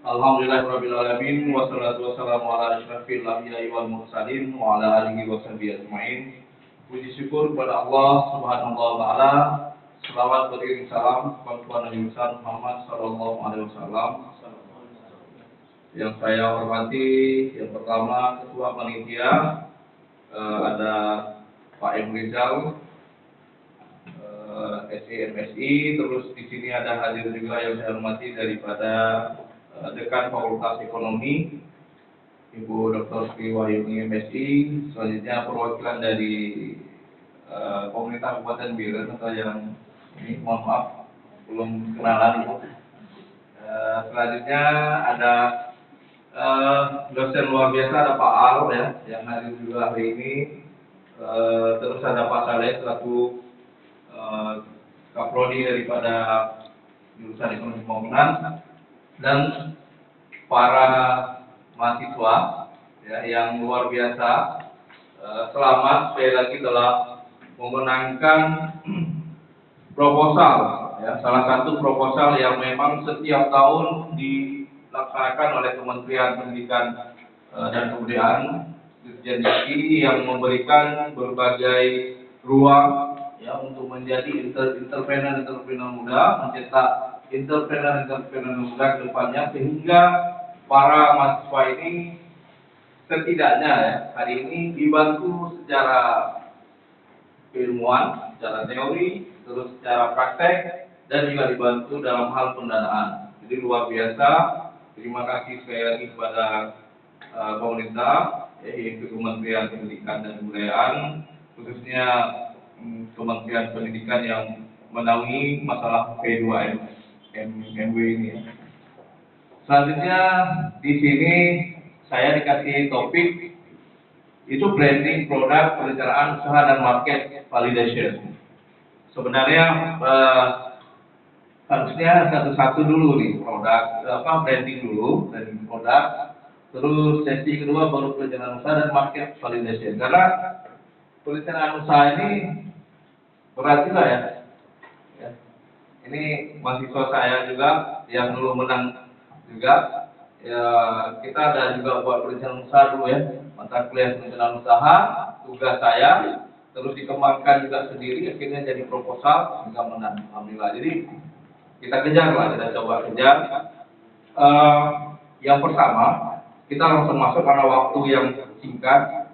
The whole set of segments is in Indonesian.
Alhamdulillahirabbil alamin wassalatu wassalamu ala asyrafil anbiya'i wal mursalin wa ala alihi wa sahbihi ajmain. Puji syukur kepada Allah Subhanahu wa taala. Selawat beriring salam kepada Nabi Muhammad sallallahu alaihi wasallam. Yang saya hormati, yang pertama Ketua Panitia ada Pak M. Rizal, SEMSI, terus di sini ada hadir juga yang saya hormati daripada Dekan Fakultas Ekonomi, Ibu Dr. Sri Wahyuni MSI, selanjutnya perwakilan dari pemerintah Kabupaten Biren atau yang ini mohon maaf belum kenalan Ibu. Selanjutnya ada dosen luar biasa, ada Pak Al ya yang hadir juga hari ini. Terus ada Pak Saleh selaku Kaprodi daripada jurusan Ekonomi Pembangunan dan para mahasiswa ya, yang luar biasa. Selamat sekali lagi telah memenangkan proposal ya, salah satu proposal yang memang setiap tahun dilaksanakan oleh Kementerian Pendidikan dan Kebudayaan Dirjen Dikti yang memberikan berbagai ruang ya untuk menjadi entrepreneur muda, mencetak entrepreneur muda ke depannya, sehingga para mahasiswa ini setidaknya ya hari ini dibantu secara ilmuwan, secara teori, terus secara praktek, dan juga dibantu dalam hal pendanaan. Jadi luar biasa. Terima kasih sekali lagi kepada pemerintah, yaitu Kementerian Pendidikan dan Kebudayaan, khususnya Kementerian Pendidikan yang menaungi masalah P2MW ini. Selanjutnya di sini saya dikasih topik itu branding produk, perencanaan usaha dan market validation. Sebenarnya harusnya satu-satu dulu nih produk branding dulu, branding produk, terus sesi kedua baru perencanaan usaha dan market validation. Karena perencanaan usaha ini berat juga ya. Ini mahasiswa saya juga yang dulu menang juga. Ya, kita ada juga buat perencanaan usaha dulu ya, mata kuliah perencanaan usaha, tugas saya, terus dikembangkan juga sendiri, akhirnya jadi proposal, juga menang, alhamdulillah. Jadi kita kejar lah, kita coba kejar. Yang pertama, kita langsung masuk karena waktu yang singkat,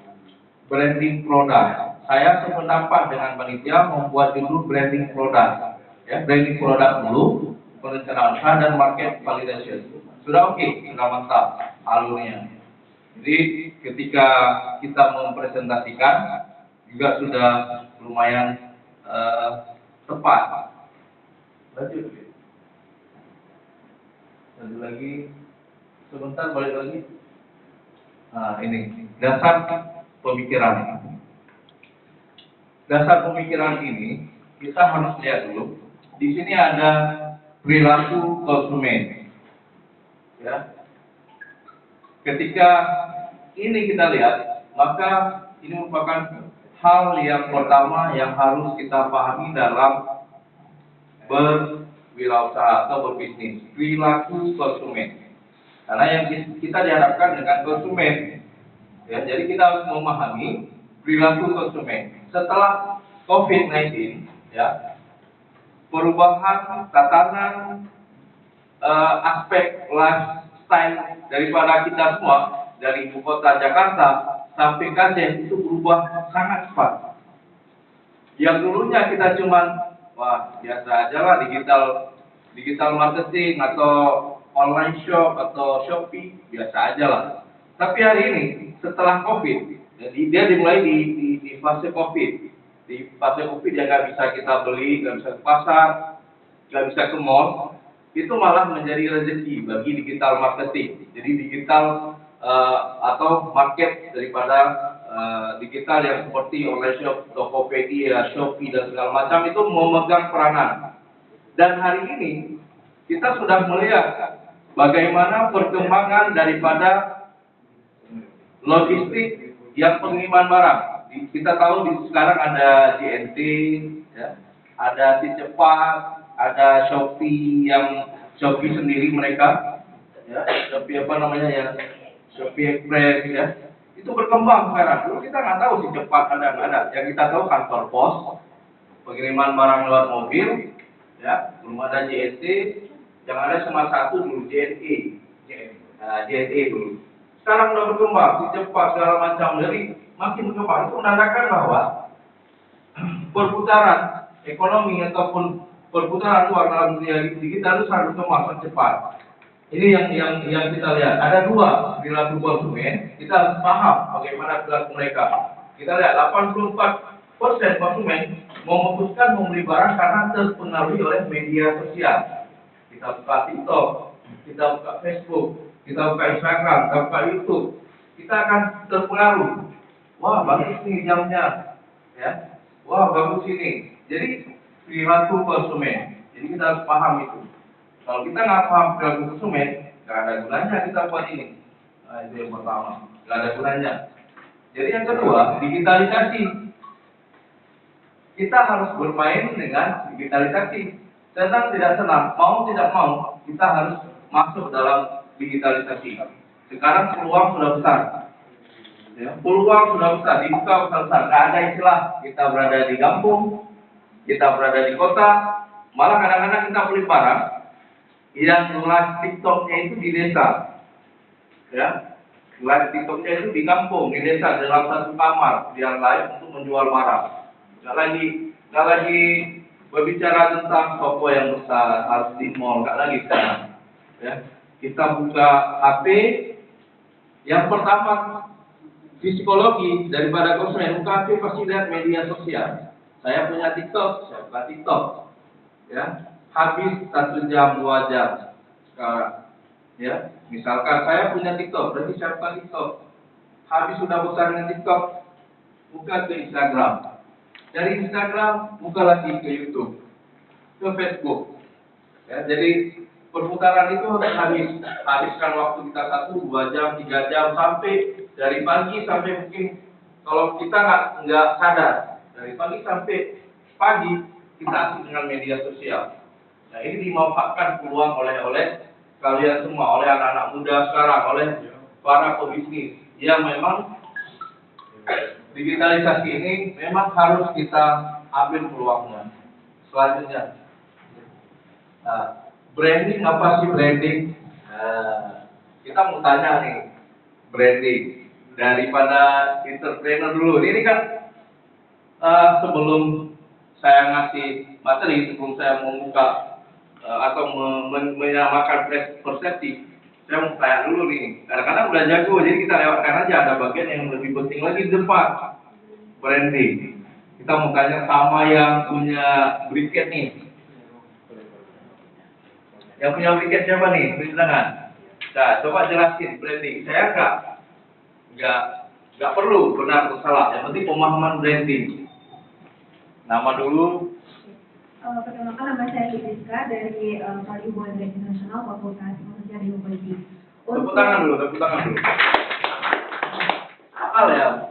branding produk. Saya sependapat dengan panitia membuat dulu branding produk, ya, branding produk dulu, perencanaan usaha dan market validation. Sudah oke, sudah mantap alurnya. Jadi ketika kita mempresentasikan juga sudah lumayan tepat. Lanjut lagi, sebentar balik lagi. Nah ini dasar pemikiran. Dasar pemikiran ini kita harus lihat dulu. Di sini ada perilaku konsumen. Ya. Ketika ini kita lihat, maka ini merupakan hal yang pertama yang harus kita pahami dalam berwirausaha atau berbisnis, perilaku konsumen. Karena yang kita dihadapkan dengan konsumen, ya, jadi kita harus memahami perilaku konsumen. Setelah COVID-19, ya, perubahan tatanan aspek lifestyle daripada kita semua dari ibu kota Jakarta sampai Aceh itu berubah sangat cepat. Yang dulunya kita cuman biasa aja lah digital marketing atau online shop atau Shopee biasa aja lah. Tapi hari ini setelah COVID, jadi dia dimulai di fase COVID. Di fase COVID ya nggak bisa kita beli, nggak bisa ke pasar, nggak bisa ke mall. Itu malah menjadi rezeki bagi digital marketing. Jadi digital atau market daripada digital yang seperti online shop, Tokopedia, Shopee dan segala macam itu memegang peranan. Dan hari ini kita sudah melihat bagaimana perkembangan daripada logistik yang pengiriman barang. Kita tahu sekarang ada JNT, ya, ada Si Cepat, ada Shopee yang Shopee sendiri mereka, ya, Shopee apa namanya ya, Shopee Express ya, itu berkembang sekarang. Dulu kita nggak tahu sih cepat ada nggak ada. Yang kita tahu kantor pos, pengiriman barang lewat mobil, ya, belum ada JNT, yang ada cuma satu dulu JNE, nah, JNE dulu. Sekarang udah berkembang, cepat segala macam, jadi makin berkembang. Itu menandakan bahwa perputaran ekonomi ataupun perputaran uang dalam dunia digital itu sangat berkembang cepat. Ini yang kita lihat. Ada dua perilaku konsumen. Kita harus paham bagaimana perilaku mereka. Kita lihat 84% konsumen memutuskan membeli barang karena terpengaruhi oleh media sosial. Kita buka TikTok, kita buka Facebook, kita buka Instagram, kita buka YouTube. Kita akan terpengaruh. Wah, bagus nih jamnya, ya. Wah, bagus ini. Jadi perilaku konsumen. Jadi kita harus paham itu. Kalau kita nggak paham perilaku konsumen, nggak ada gunanya kita buat ini. Nah, itu yang pertama, nggak ada gunanya. Jadi yang kedua, digitalisasi. Kita harus bermain dengan digitalisasi. Senang tidak senang, mau tidak mau, kita harus masuk dalam digitalisasi. Sekarang peluang sudah besar. Ya, peluang sudah besar, dibuka besar. Nggak ada istilah kita berada di kampung, kita berada di kota, malah kadang-kadang kita beli barang yang live TikToknya itu di desa, ya, live TikToknya itu di kampung, di desa dalam satu kamar, dia live untuk menjual barang. Nggak lagi berbicara tentang toko yang besar, harus di mall, nggak lagi sekarang. Ya, kita buka HP, yang pertama psikologi daripada konsumen buka HP pasti lihat media sosial. Saya punya TikTok, saya buka TikTok, ya, habis 1 jam 2 jam sekarang, ya. Misalkan saya punya TikTok, berarti saya buka TikTok. Habis sudah bosan dengan TikTok, buka ke Instagram. Dari Instagram buka lagi ke YouTube, ke Facebook. Ya, jadi perputaran itu habiskan waktu kita 1, 2 jam, 3 jam sampai dari pagi sampai mungkin kalau kita nggak sadar dari pagi sampai pagi kita asik dengan media sosial. Nah, ini dimanfaatkan peluang oleh kalian semua, oleh anak-anak muda sekarang, oleh para pebisnis yang memang digitalisasi ini memang harus kita ambil peluangnya. Selanjutnya, nah, branding apa sih branding? Nah, kita mau tanya nih, branding daripada entrepreneur dulu. Ini kan sebelum saya ngasih materi, sebelum saya membuka atau menyamakan persepsi, saya mau tanya dulu nih. Kadang-kadang udah jago, jadi kita lewatkan aja. Ada bagian yang lebih penting lagi di depan, branding. Kita mau tanya sama yang punya briket nih. Yang punya briket siapa nih? Beri tangan. Nah, coba jelasin branding. Saya nggak perlu benar atau salah. Yang penting pemahaman branding. Nama dulu. Perkenalkan, nama saya Rizka dari Prodi Hubungan Internasional Fakultas Pekerjaan dan Politik. Tepuk tangan dulu. Akal ya.